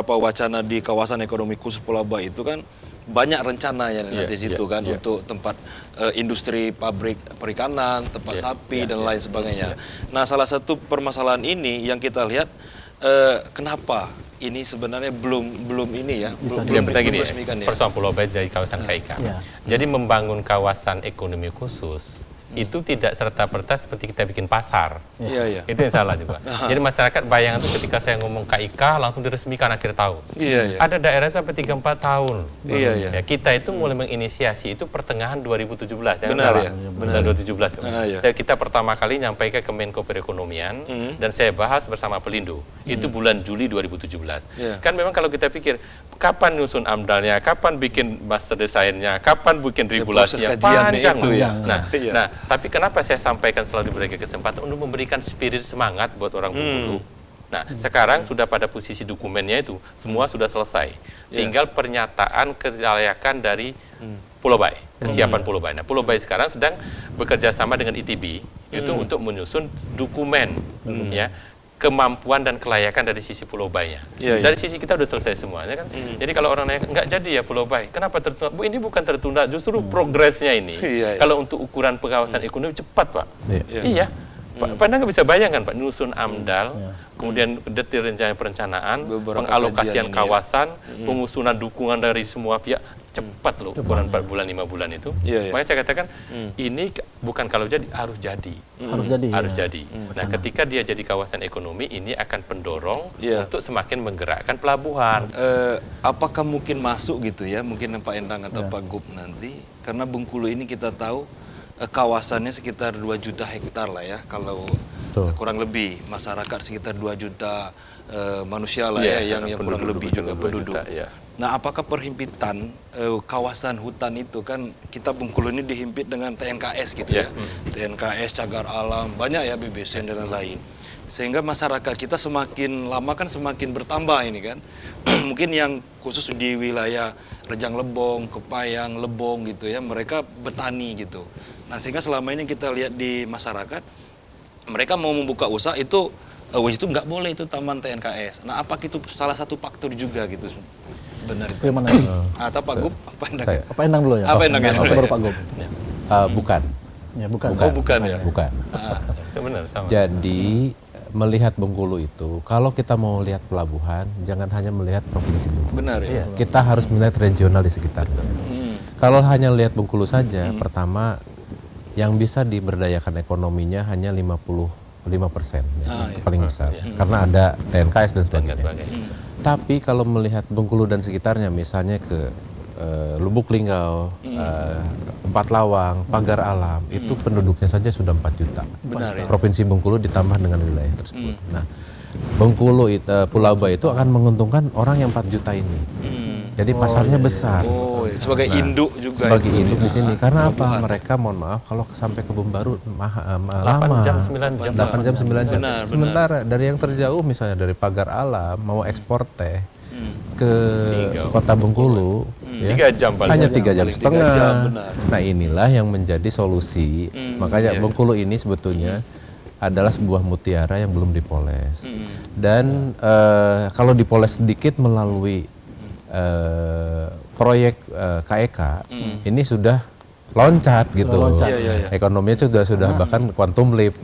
beberapa wacana di kawasan ekonomi khusus Pulau Bayi itu kan banyak rencananya nanti situ kan untuk tempat industri pabrik perikanan, tempat sapi dan lain sebagainya. Nah, salah satu permasalahan ini yang kita lihat kenapa ini sebenarnya belum ini ya, belum diresmikan ya. Persoalan Pulau Bayi dari kawasan KIK. Jadi membangun kawasan ekonomi khusus itu tidak serta-merta seperti kita bikin pasar. Itu yang salah juga. Jadi masyarakat bayangan itu ketika saya ngomong KIK langsung diresmikan akhir tahun. Ada daerah sampai 3-4 tahun. Ya, kita itu mulai menginisiasi itu pertengahan 2017. Benar ya. Benar 2017. Kita pertama kali nyampaikan ke Menko Perekonomian dan saya bahas bersama Pelindo. Itu bulan Juli 2017. Kan memang kalau kita pikir kapan nyusun AMDAL-nya, kapan bikin master desainnya, kapan bikin regulasinya, panjang. Nah, tapi kenapa saya sampaikan selalu diberikan kesempatan untuk memberikan spirit semangat buat orang Bengkulu. Nah, sekarang sudah pada posisi dokumennya itu, semua sudah selesai. Tinggal pernyataan kelayakan dari Pulau Bayi, kesiapan Pulau Bayi. Nah, Pulau Bayi sekarang sedang bekerja sama dengan ITB, itu untuk menyusun dokumen, ya, kemampuan dan kelayakan dari sisi Pulau Bayi-nya. Dari sisi kita udah selesai semuanya kan. Jadi kalau orang nanya, nggak jadi ya Pulau Bayi, kenapa tertunda? Bu, ini bukan tertunda, justru progresnya ini. Kalau untuk ukuran pengawasan ekonomi cepat, Pak. Iya. Pak Anda nggak bisa bayangkan, Pak, nyusun AMDAL, kemudian detail rencana perencanaan, pengalokasian kawasan, pengusunan dukungan dari semua pihak, cepat loh, ukuran 4 bulan, 5 bulan itu. Makanya saya katakan, ini bukan kalau jadi, harus jadi. Harus jadi. Nah, ketika dia jadi kawasan ekonomi, ini akan pendorong untuk semakin menggerakkan pelabuhan. Apakah mungkin masuk gitu ya, mungkin Pak Endang atau Pak Gub nanti, karena Bengkulu ini kita tahu kawasannya sekitar 2 juta hektar lah ya, kalau kurang lebih masyarakat sekitar 2 juta manusia lah ya, yang kurang lebih juga penduduk. Nah, apakah perhimpitan kawasan hutan itu kan kita Bengkulu ini dihimpit dengan TNKS gitu ya, TNKS, cagar alam, banyak ya BBC dan lain-lain. Sehingga masyarakat kita semakin lama kan semakin bertambah ini kan. Mungkin yang khusus di wilayah Rejang Lebong, Kepayang, Lebong gitu ya, mereka bertani gitu. Nah, sehingga selama ini kita lihat di masyarakat, mereka mau membuka usaha itu nggak boleh itu taman TNKS. Nah, apakah itu salah satu faktor juga gitu sebenarnya? Bagaimana? Atau Pak Gub, Pak Endang? Pak Endang dulu ya. Apa Endang ya? Baru Pak Gub. Bukan. Ya, bukan. Oh, bukan ya? Bukan. Benar, sama. Jadi melihat Bengkulu itu, kalau kita mau lihat pelabuhan, jangan hanya melihat provinsi Bengkulu. Benar ya? Kita harus melihat regional di sekitarnya. Kalau hanya lihat Bengkulu saja, pertama yang bisa diberdayakan ekonominya hanya 55%, itu paling besar. Karena ada TNKS dan sebagainya. Tapi kalau melihat Bengkulu dan sekitarnya, misalnya ke Lubuk Linggau, Empat Lawang, Pagar Alam, itu penduduknya saja sudah 4 juta. Benar ya? Provinsi Bengkulu ditambah dengan wilayah tersebut. Nah, Bengkulu itu, Pulau Bayi itu akan menguntungkan orang yang 4 juta ini. Jadi pasarnya besar. Sebagai induk juga. Sebagai induk di sini. Karena apa? Mereka, mohon maaf, kalau sampai ke Bumbaru lama. 8 jam, 9 jam. 8 jam, 9 jam. Benar, Sementara dari yang terjauh, misalnya dari Pagar Alam, mau ekspor teh ke kota Bengkulu, 3 jam paling. hanya 3 jam setengah. 3 jam, benar. Nah, inilah yang menjadi solusi. Makanya Bengkulu ini sebetulnya adalah sebuah mutiara yang belum dipoles. Dan kalau dipoles sedikit melalui proyek KEK, ini sudah loncat gitu. Ekonominya sudah bahkan quantum leap.